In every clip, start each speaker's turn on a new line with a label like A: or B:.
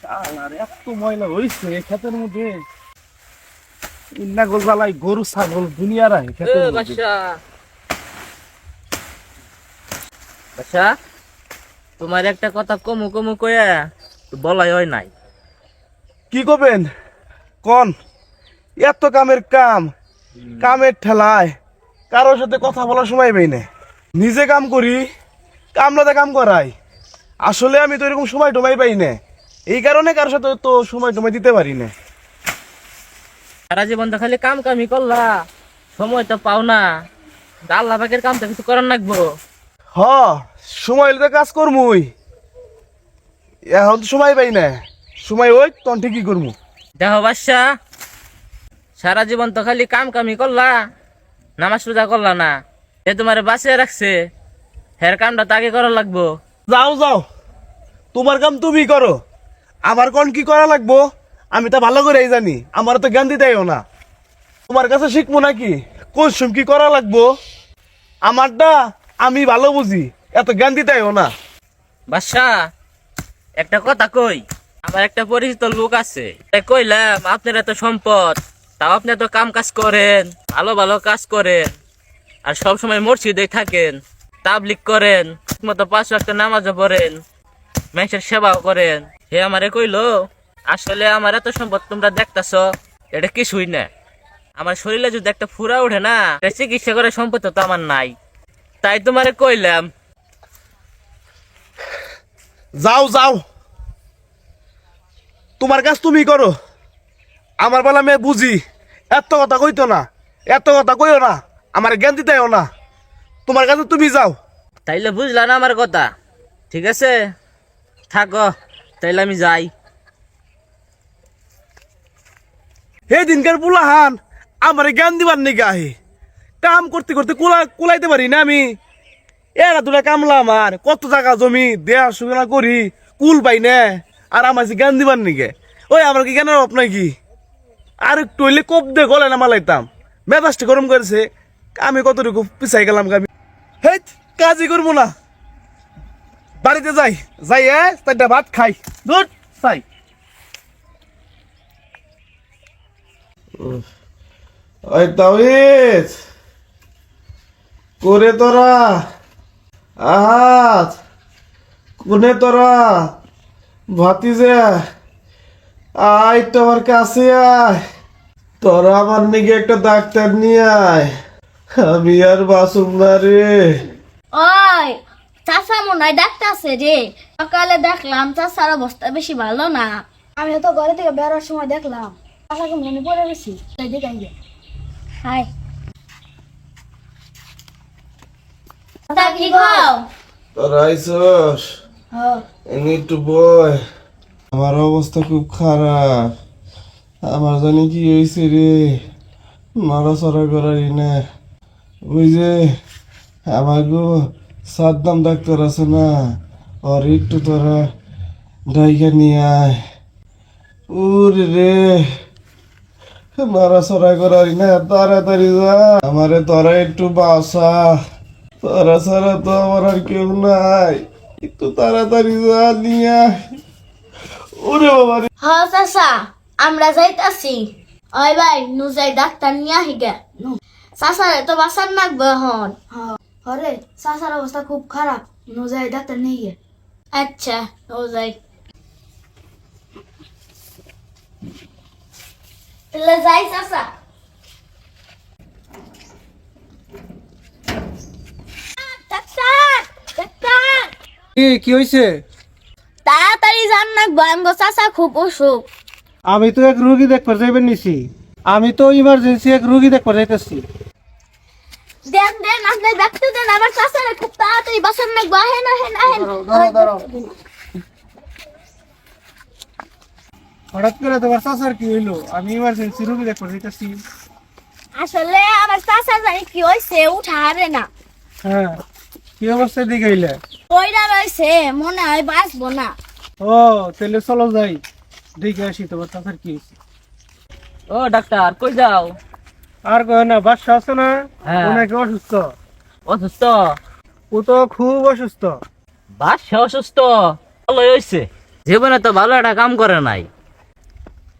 A: আর এত ময়লা হয়েছে ক্ষেতের মধ্যে। ইন্না গোজালাই গরু ছাগল দুনিয়ারাই ক্ষেতের মধ্যে।
B: আচ্ছা, তোমার একটা কথা কমু কমু কয়া তো বলাই হয় নাই।
A: কি করবেন কোন? এত কামের কামের ঠেলায় কারোর সাথে কথা বলার সময় পাই না। নিজে কাম করি, কামলাতে কাম করাই। আসলে আমি তো এরকম সময় টমাই পাই না, এই কারণে কারোর সাথে তো সময় টমাই দিতে পারি না।
B: সারা জীবন তো খালি কাম কামই করলা, সময় তো পাও না। আল্লাহ পাকের কাম তো কিছু করার লাগবো।
A: হ, সময় হলে তো কাজ করমুই, এখন তো সময় পাই না। সময় ওই তখন ঠিকই করমু।
B: দেখো বাদশা, সারা জীবন তো খালি কাম কামই করলা, নামাজ পূজা করলা না। এ তোমার বাঁচিয়ে রাখছে, হের কামটা তাকে করার লাগবো।
A: যাও যাও, তোমার কাম তুমি করো, আমার কোন কি করা লাগবো আমি তা ভালো করেই জানি। আমার তো জ্ঞান দিতেইও না, তোমার কাছে শিখবো নাকি কোন কি করা লাগবো? আমারটা আমি ভালো বুঝি, এত জ্ঞান দিতেইও না।
B: বাদশা, একটা কথা কই, আমার একটা পরিচিত লোক আছে, তাই কইলাম আপনার এত সম্পদ, তাও আপনি এত কাম কাজ করেন, ভালো ভালো কাজ করেন, আর সব সময় মসজিদে থাকেন, তাবলিগ করেন, মতো 5 ওয়াক্ত নামাজও পড়েন, মানুষের সেবাও করেন। হে আমারে কইলো, আসলে আমার এত সম্পদ তোমরা দেখতাছ, এটা কিছুই না। আমার শরীরে যদি একটা ফুরা ওঠে না, এটা চিকিৎসা করার সম্পদ তো আমার নাই। তাই তোমারে কইলাম।
A: যাও যাও, তোমার কাজ তুমি করো, আমার বেলা মেয়ে বুঝি। এত কথা কইতো না, এত কথা কইও না, আমার জ্ঞান দিতেইও না। তোমার কাছে তুমি যাও।
B: তাইলে বুঝলা না আমার কথা? ঠিক আছে, থাকো, তাইলে আমি যাই।
A: হে দিনকার পুলাহান আমার জ্ঞান দিবার নাকি আহে, কাম করতে করতে কুলাইতে পারি না আমি। এরা দুটা কামলা আমার কত টাকা জমি দেয়া শুকনা করি, কুল পাই না। আর আমার যে জ্ঞান দিবার নাকি, ওই আমার কি জ্ঞানের অভাব নাকি? আর একটু হইলে কোপ দিয়ে গলে না মালাইতাম। মেজাজটা গরম করেছে, আমি কতটুকু পিছাই গেলাম। হে, কাজই করবো না, বাড়িতে যাই, যাই তাইটা ভাত খাই। দুধ চাই। ওই তাওহিদ, করে তোরা আহাত, কোনে তোরা ভাতিজে আয় তো আমার কাছে আয়। তোরা আমার নিকে একটা ডাক্তার নিয়ে আয়, আমি আর বাসুম না রে।
C: ওই চাচা মনে হয় ডাকতেছে রে। সকালে দেখলাম চাচার অবস্থা বেশি ভালো না। আমি তো ঘরে থেকে বেরোর সময় দেখলাম চাচাকে মনে পড়ে গেছি, তাই দেখাই গে। হাই তা কি গাও?
A: তোরা আইসস, এমনি একটু বয়। আমার অবস্থা খুব খারাপ, আমার জানি কি হয়েছে রে, নড়াচড়া করারই না। ওই যে আমার গো সাদ্দাম ডাক্তার আছে না, ওর একটু তোরা ডাইকা নিয়ে আয়। উরে রে, নড়াচড়া করারই না, তাড়াতাড়ি যা, আমারে তোরা একটু বাসা। তোরা ছাড়া তো আমার আর কেউ নাই, একটু তাড়াতাড়ি যা নিয়ে আয়। ওরে বাবা রে।
C: হ চাচা, আমরা যাইতাছি। ওই ভাই নু যাই ডাক্তার নিয়ে আহি গে। চাচারে তো বাঁচার নাকবে এখন। হরে চাচার অবস্থা খুব খারাপ, নু যাই ডাক্তার নিয়ে গে। আচ্ছা, ও যাই। তাহলে যাই চাচা। ডাক্তার, ডাক্তার,
D: কি হয়েছে?
C: তাড়াতাড়ি যান না, গো চাচা খুব অসুখ।
D: আমি তো এক রুগী দেখবার যাইবেন নিছি, আমি তো ইমার্জেন্সি এক রুগী দেখবার যাইতেছি।
C: দেন দেন, আপনি দেখতে দেন, আমার চাচারে খুব তাড়াতাড়ি বাঁচান লাগবে। আহেন আহেন আহেন।
D: হঠাৎ করে তোমার চাচার কি হইলো? আমি ইমার্জেন্সি রুগী দেখবার যাইতেছি।
C: আসলে আমার চাচা জানি কি হয়েছে, উঠা হারে না।
D: হ্যাঁ, কি অবস্থায় দিকে গেলে?
C: কইরা রয়েছে, মনে হয় বাঁচবো না।
D: ও তাহলে চলো যাই, দেখে আসি তোমার চাচার কি হয়েছে।
B: ও ডাক্তার, কই যাও?
D: আর কয় না, বাচ্চা আছে না,
B: হ্যাঁ।
D: ও নাকি অসুস্থ।
B: অসুস্থ?
D: ও তো খুব অসুস্থ।
B: বাস অসুস্থ? ভালোই হয়েছে, জীবনে তো ভালো একটা কাম করে নাই,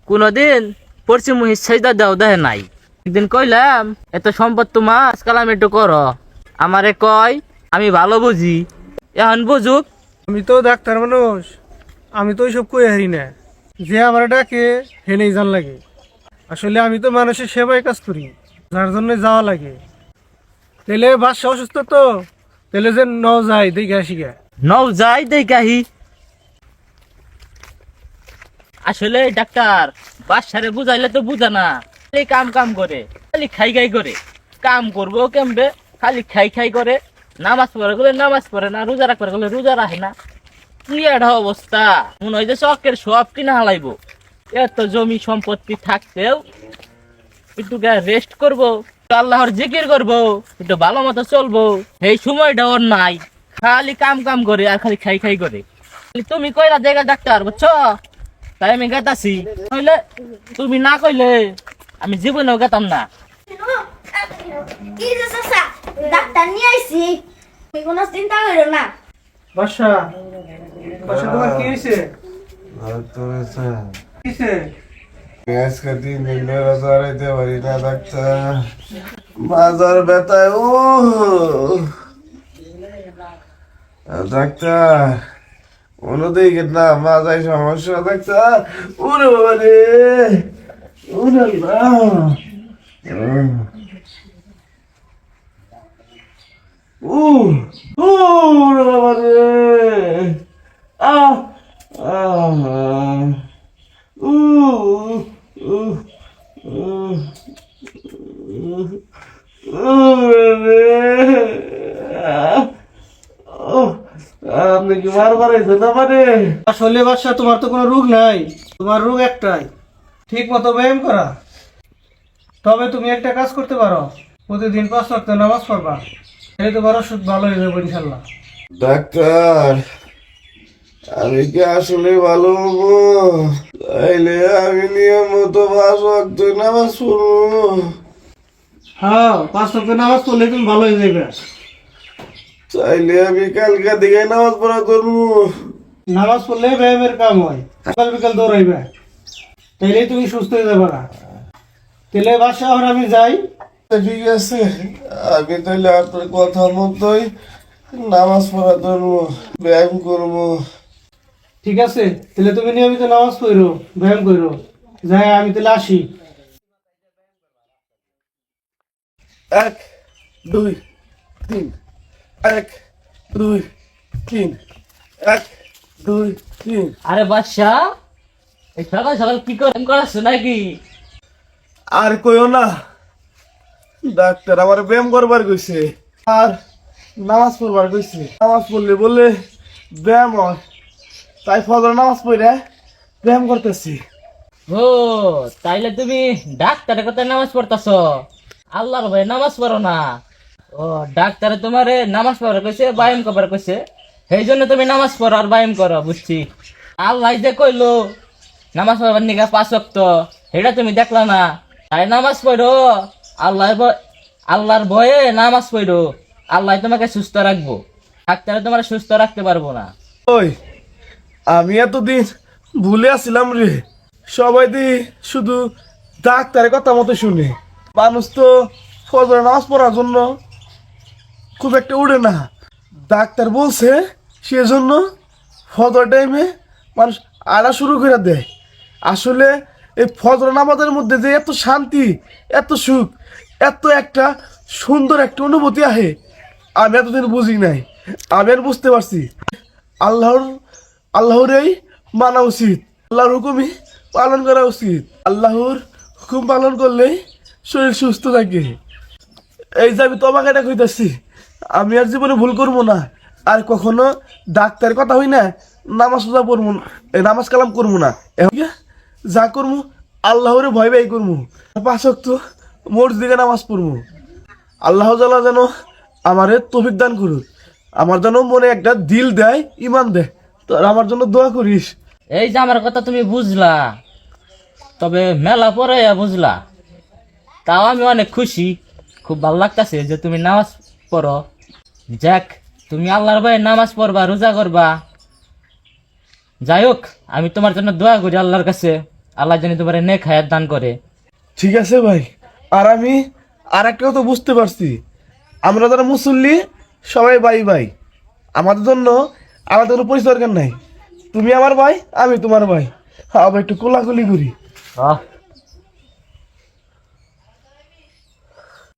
B: কোনোদিন পশ্চিমমুখী সাইদা দেও দেয় নাই। একদিন কইলাম এত সম্পদ তোমার কালাম একটু করো, আমারে কয় আমি ভালো বুঝি। এখন বুঝুক।
D: আমি তো ডাক্তার মানুষ, আমি তো ওইসব কই হারি না। যে আমার ডাকে হেনেই জান লাগে। আসলে আমি তো মানুষের সেবায় কাজ করি, যার জন্য যাওয়া লাগে। তাহলে বাচ্চা অসুস্থ তো, তাহলে যে ন যায় দেখে আসি গে।
B: নও যাই দেখাহি। আসলে ডাক্তার বাসারে বুঝাইলে তো বুঝা না, খালি কাম কাম করে, খালি খাই খাই করে। কাম করবো কেমবে, খালি খাই খাই করে। নামাজ পড়ে গেলে নামাজ পড়ে না, রোজা রাখবে গেলে রোজা রাখে না। কি একটা অবস্থা, মনে হয় যে চকের সব কিনা হালাইবো। এত জমি সম্পত্তি থাকতেও একটু রেস্ট করবো, একটু আল্লাহর জিকির করবো, একটু ভালো মতো চলবো, এই সময়টা ওর নাই। খালি কাম কাম করে আর খালি খাই খাই করে। তুমি কইলা জায়গা ডাক্তার, বুঝছো? তাই আমি গেতাছি, নইলে তুমি না কইলে আমি জীবনেও গেতাম না।
C: কি যে চাচা, ডাক্তার নিয়ে আইছি, তুমি কোনো চিন্তা করো না।
D: বাসা বাসা তোমার কি হয়েছে? কিসে?
E: আজকে 3 দিন ধরে জড়াইতে পারি না ডাক্তার, মাজার ব্যথায়। ও ডাক্তার, অন্যদিকে না মাজায় সমস্যা ডাক্তার। ওরে বাবা রে, ওরে আল্লাহ। ওরে বাবা রে, আহ আহ আপনি কি বারবার এসে না মানে?
D: আসলে বাসা তোমার তো কোনো রোগ নাই, তোমার রোগ একটাই, ঠিক মতো ব্যায়াম করা। তবে তুমি একটা কাজ করতে পারো, প্রতিদিন 5 ওয়াক্ত নামাজ পড়বা, তাহলে তোমার অসুখ ভালো হয়ে যাবে ইনশাল্লাহ।
E: ডাক্তার, আমি কি আসলে ভালো হবো? তাইলে আমি নিয়ম মতো 5 ওয়াক্ত নামাজ পড়বো।
D: হ্যাঁ, 5 ওয়াক্ত নামাজ পড়লে তুমি ভালো হয়ে যাবে।
E: তাইলে আমি কালকা দিকে নামাজ পড়া করবো।
D: নামাজ পড়লে ব্যায়ামের কাম হয়, সকাল বিকাল দৌড়াইবে, তাইলেই তুমি সুস্থ হয়ে যাবে না। তাহলে বাসা এখন আমি যাই।
E: ঠিক আছে, আমি তাইলে আপনার কথা মতোই নামাজ পড়া করবো, ব্যায়াম করবো।
D: ঠিক আছে, তাহলে তুমি নিয়মিত নামাজ পড়ো, ব্যায়াম করো। যাই আমি তাহলে আসি।
E: 1 2 3 1 2 3 1 2 3।
B: আরে বাদশা, এই সকাল সকাল কি করাচ্ছ নাকি?
E: আর কইও না, ডাক্তার আমার ব্যায়াম করবার কইছে আর নামাজ পড়বার কইছে। নামাজ পড়লে বলে ব্যায়াম হয়, তাই ফজর নামাজ পড়ে ব্যায়াম করতেছি।
B: ও তাইলে তুমি ডাক্তারের কথা নামাজ পড়তাছ, আল্লাহর ভাই নামাজ পড়ো না? ও ডাক্তারে তোমারে নামাজ পড়ার কইছে, ব্যায়াম করবার কইছে, সেই জন্য তুমি নামাজ পড়ো আর ব্যায়াম করো, বুঝছি। আল্লাহ যে কইলো নামাজ পড়বার নিকা 5 ওয়াক্ত, সেটা তুমি দেখলা না? তাই নামাজ পড়ো, আল্লাহর ভয়ে নামাজ পড়ো, আল্লাহ তোমাকে সুস্থ রাখবো, ডাক্তারে তোমার সুস্থ রাখতে পারবো না।
E: ওই আমি এতদিন ভুলে আসছিলাম রে, সবাই দি শুধু ডাক্তারের কথা মতো শুনে। মানুষ তো ফজর নামাজ পড়ার জন্য খুব একটা উড়ে না, ডাক্তার বলছে সেজন্য ফজর টাইমে মানুষ আড়া শুরু করে দেয়। আসলে এই ফজর নামাজের মধ্যে যে এত শান্তি, এত সুখ, এত একটা সুন্দর একটা অনুভূতি আহে, আমি এতদিন বুঝি নাই। আমি আর বুঝতে পারছি আল্লাহরই মানা উচিত, আল্লাহর হুকুমই পালন করা উচিত। আল্লাহর হুকুম পালন করলেই শরীর সুস্থ থাকে। এই যে আমি তোমাকে এটা কইতাছি, আমি আর জীবনে ভুল করবো না, আর কখনো ডাক্তারের কথা হই না, নামাজ সোজা পড়বো না, নামাজ কালাম করবো না। এখন যা করবো আল্লাহরে ভয় ব্যয় করবো, 5 ওয়াক্ত মসজিদে নামাজ পড়বো। আল্লাহ তাআলা যেন আমারে তৌফিক দান করুক, আমার যেন মনে একটা দিল দেয়, ইমান দেয়। তোর আমার জন্য দোয়া করিস।
B: এই যে আমার কথা তুমি বুঝলা, তবে মেলা পরে বুঝলা, তাও আমি অনেক খুশি, খুব ভালো লাগতেছে যে তুমি নামাজ পড়ো। যাক, তুমি আল্লাহর ভয়ে নামাজ পড়বা, রোজা করবা, যাই হোক, আমি তোমার জন্য দোয়া করি আল্লাহর কাছে, আল্লাহ জানি তোমার নেক হায়াত দান করে।
E: ঠিক আছে ভাই। আর আমি আর একটা কথা বুঝতে পারছি, আমরা যারা মুসল্লি সবাই ভাই ভাই, আমাদের জন্য আলাদা কোনো পরিচয় দরকার নাই। তুমি আমার ভাই, আমি তোমার ভাই। আবার একটু কোলাকুলি করি।
B: হ্যাঁ।